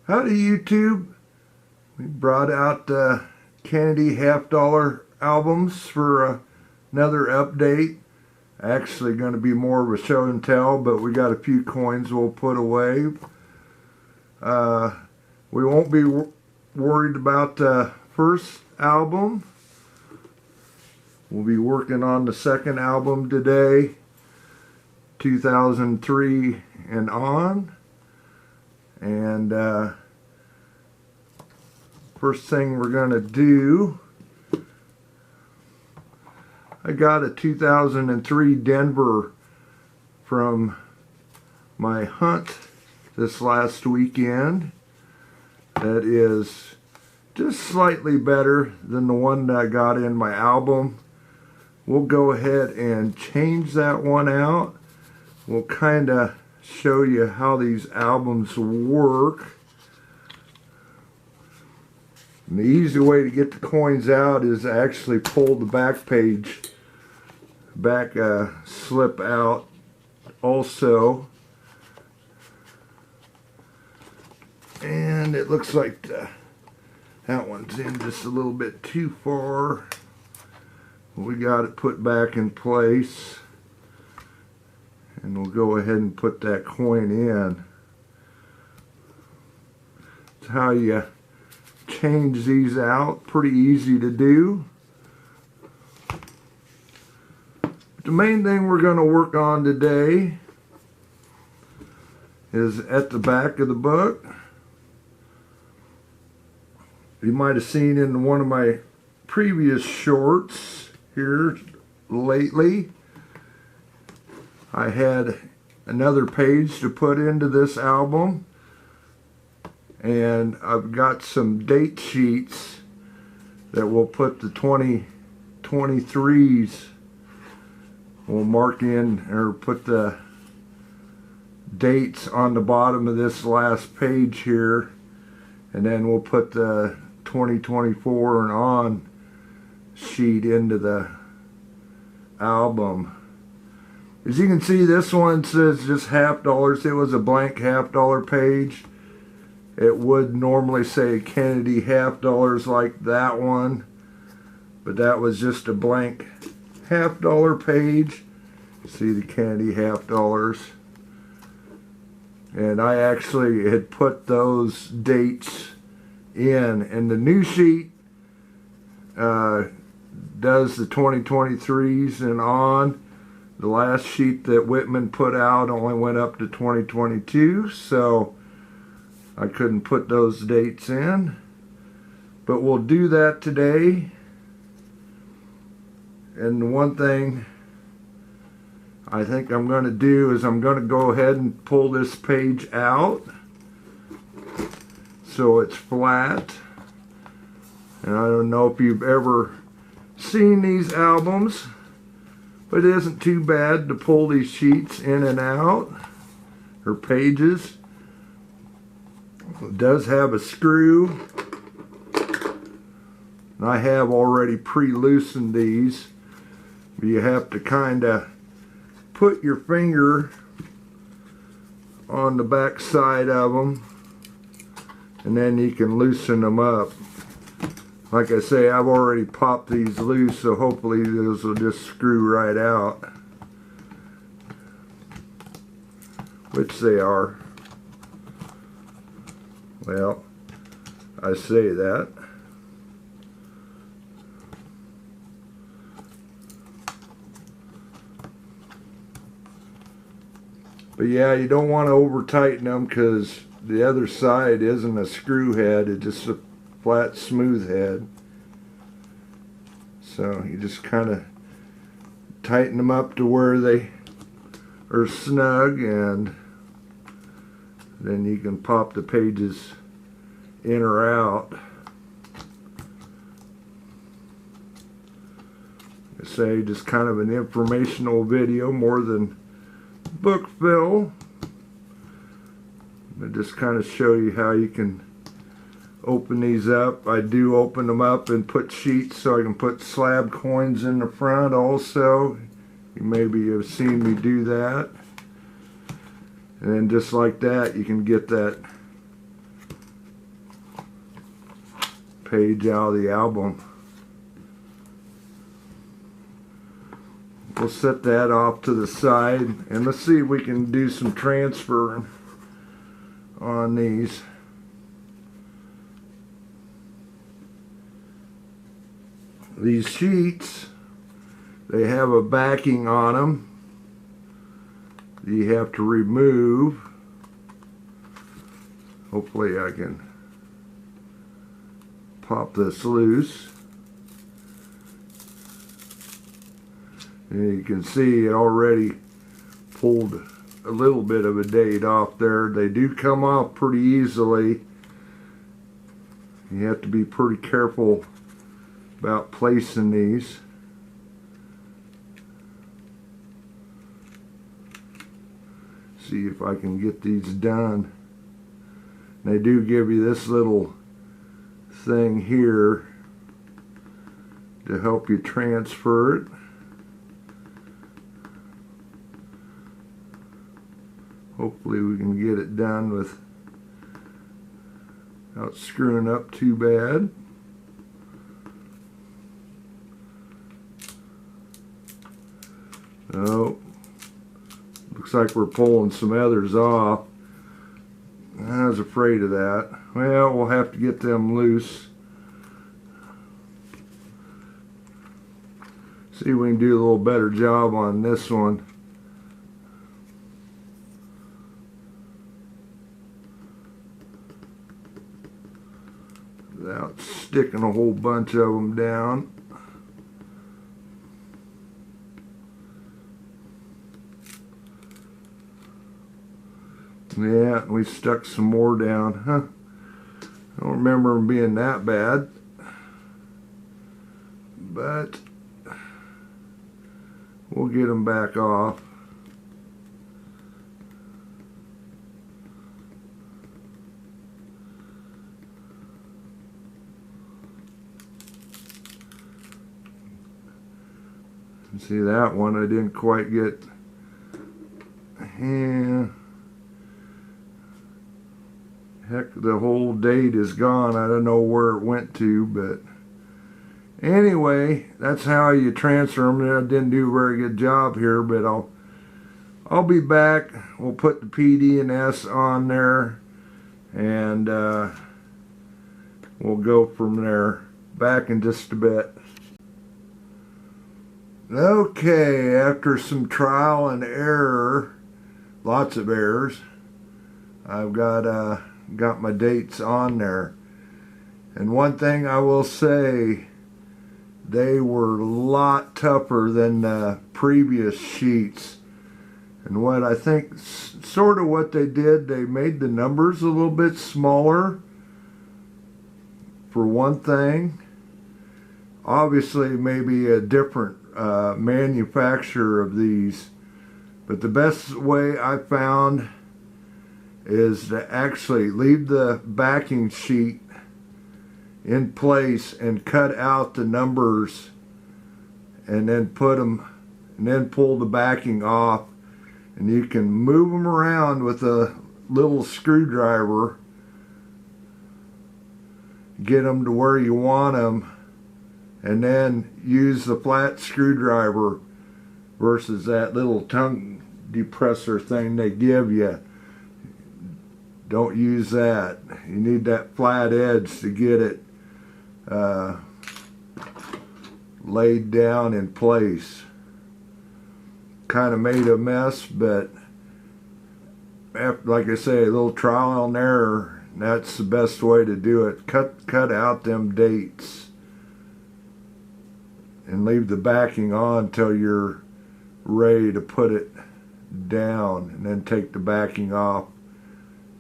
Howdy YouTube. We brought out Kennedy $50 albums for another update. Actually going to be more of a show and tell, but we got a few coins we'll put away. We won't be worried about the first album. We'll be working on the second album today, 2003 and on. And first thing we're going to do, I got a 2003 Denver from my hunt this last weekend that is just slightly better than the one that I got in my album. We'll go ahead and change that one out. We'll kind of show you how these albums work. And the easy way to get the coins out is to actually pull the back page, slip out also. And it looks like that one's in just a little bit too far. We got it put back in place. And we'll go ahead and put that coin in. That's how you change these out. Pretty easy to do. The main thing we're going to work on today is at the back of the book. You might have seen in one of my previous shorts here lately, I had another page to put into this album, and I've got some date sheets that will put the 2023s, we'll mark in or put the dates on the bottom of this last page here, and then we'll put the 2024 and on sheet into the album. As you can see, this one says just $50. It was a blank $50 page. It would normally say Kennedy $50 like that one, but that was just a blank $50 page. See the Kennedy $50. And I actually had put those dates in, and the new sheet does the 2023s and on. The last sheet that Whitman put out only went up to 2022, so I couldn't put those dates in. But we'll do that today. And the one thing I think I'm going to do is I'm going to go ahead and pull this page out so it's flat. And I don't know if you've ever seen these albums, but it isn't too bad to pull these sheets in and out, or pages. It does have a screw. And I have already pre-loosened these. You have to kind of put your finger on the back side of them, and then you can loosen them up. Like I say, I've already popped these loose, so hopefully those will just screw right out. Which they are. Well, I say that. But yeah, you don't want to over tighten them because the other side isn't a screw head, it's just a flat smooth head. So you just kind of tighten them up to where they are snug, and then you can pop the pages in or out. I say just kind of an informational video more than book fill. I just kind of show you how you can open these up. I do open them up and put sheets so I can put slab coins in the front also. You maybe have seen me do that. And then just like that, you can get that page out of the album. We'll set that off to the side, and let's see if we can do some transfer on these. These sheets, they have a backing on them that you have to remove. Hopefully I can pop this loose. And you can see it already pulled a little bit of a date off there. They do come off pretty easily. You have to be pretty careful about placing these. See if I can get these done. They do give you this little thing here to help you transfer it. Hopefully we can get it done without screwing up too bad. Oh, looks like we're pulling some others off. I was afraid of that. Well, we'll have to get them loose. See if we can do a little better job on this one. Without sticking a whole bunch of them down. Yeah, we stuck some more down. Huh? I don't remember them being that bad. But we'll get them back off. See that one I didn't quite get. Yeah. Heck, the whole date is gone. I don't know where it went to, but anyway, that's how you transfer them. I didn't do a very good job here, but I'll be back. We'll put the PD and S on there, and we'll go from there. Back in just a bit. Okay, after some trial and error, lots of errors, I've got my dates on there. And one thing I will say, they were a lot tougher than the previous sheets. And what I think, sort of what they did, they made the numbers a little bit smaller, for one thing. Obviously, maybe a different manufacturer of these, but the best way I found is to actually leave the backing sheet in place and cut out the numbers, and then put them, and then pull the backing off, and you can move them around with a little screwdriver, get them to where you want them, and then use the flat screwdriver versus that little tongue depressor thing they give you. Don't use that. You need that flat edge to get it laid down in place. Kind of made a mess, but after, like I say, a little trial and error, that's the best way to do it. Cut out them dates and leave the backing on until you're ready to put it down, and then take the backing off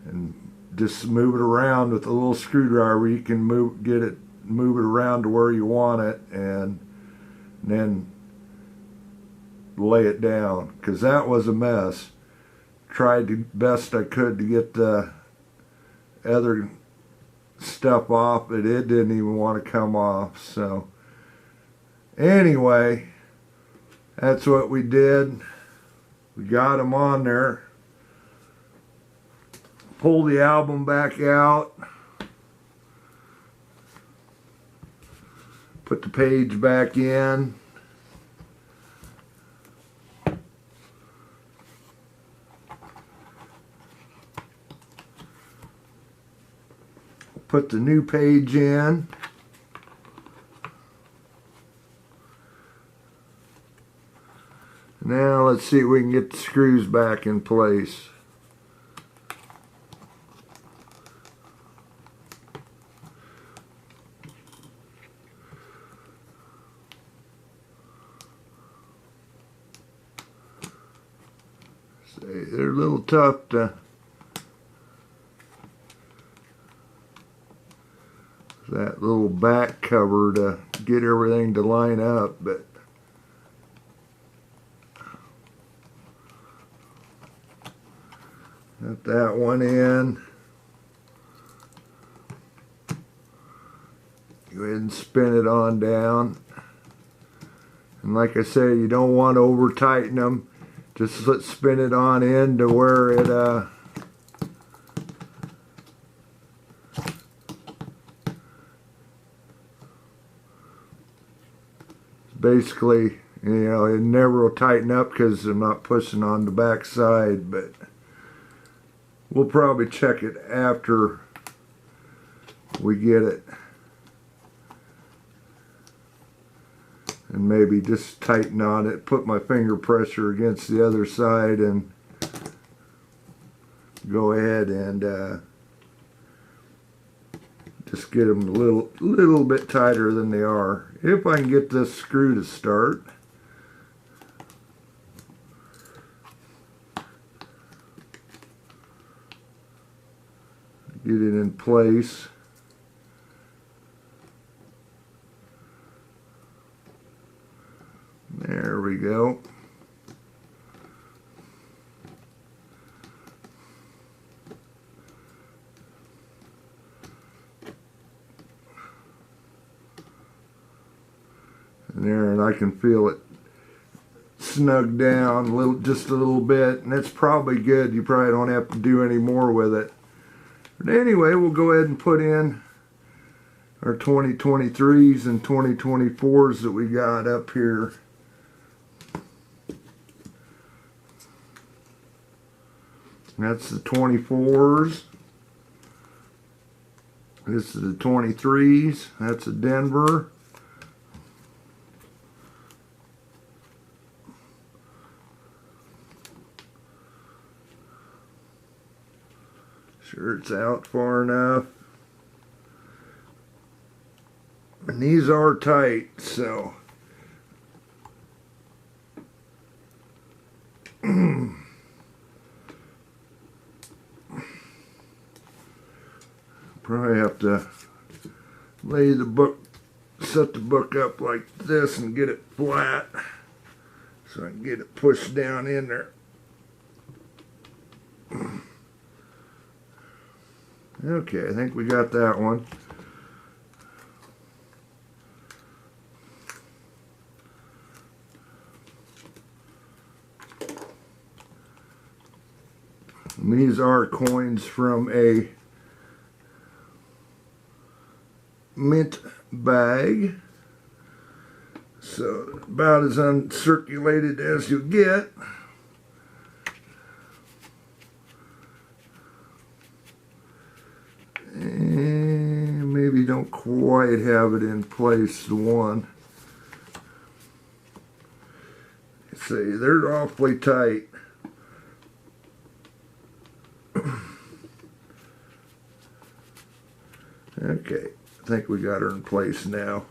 and just move it around with a little screwdriver. You can move it around to where you want it, and then lay it down, because that was a mess. Tried the best I could to get the other stuff off, but it didn't even want to come off. So anyway, that's what we did. We got them on there. Pull the album back out. Put the page back in. Put the new page in. Now let's see if we can get the screws back in place. They're a little tough to that little back cover to get everything to line up, but got that one in. Go ahead and spin it on down. And like I say, you don't want to over tighten them. Just let's spin it on in to where it basically, you know, it never will tighten up because I'm not pushing on the back side, but we'll probably check it after we get it. And maybe just tighten on it, put my finger pressure against the other side and go ahead and just get them a little bit tighter than they are. If I can get this screw to start. Get it in place. There we go. And there, and I can feel it snug down just a little bit, and that's probably good. You probably don't have to do any more with it. But anyway, we'll go ahead and put in our 2023s and 2024s that we got up here. That's the 24s. This is the 23s. That's a Denver. Sure it's out far enough. And these are tight, so probably have to lay the book, set the book up like this and get it flat so I can get it pushed down in there. Okay, I think we got that one. And these are coins from a mint bag, so about as uncirculated as you get. And maybe don't quite have it in place, the one. See, they're awfully tight. Okay, I think we got her in place now.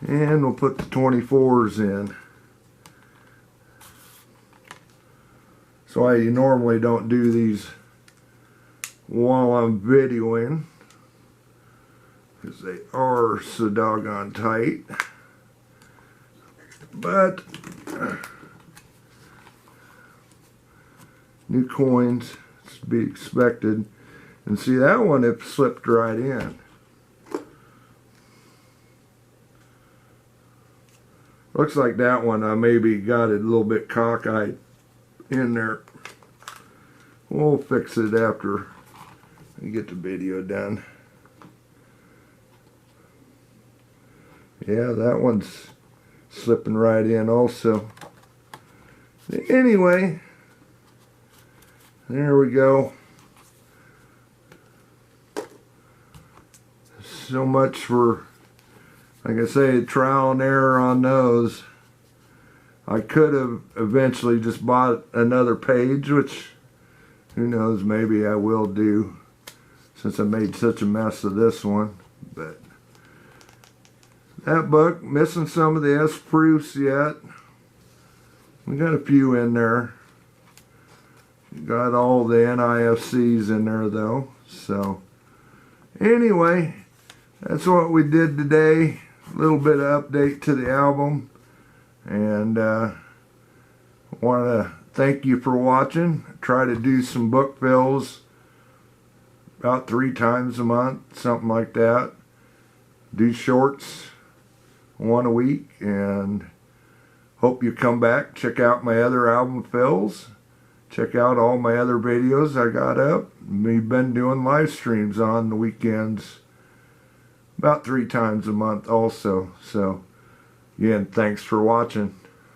And we'll put the 24s in. So I normally don't do these while I'm videoing because they are so doggone tight. But new coins, it's to be expected. And see, that one, it slipped right in. Looks like that one I maybe got it a little bit cockeyed in there. We'll fix it after Let me get the video done. Yeah, that one's slipping right in also. Anyway, there we go. So much for, like I say, trial and error on those. I could have eventually just bought another page, which who knows, maybe I will do since I made such a mess of this one. But that book, missing some of the S proofs yet. We got a few in there. Got all the NIFCs in there though. So anyway, that's what we did today. A little bit of update to the album. And I want to thank you for watching. Try to do some book fills about 3 times a month, something like that. Do shorts 1 a week, and hope you come back. Check out my other album fills. Check out all my other videos I got up. We've been doing live streams on the weekends about 3 times a month also. So again, thanks for watching.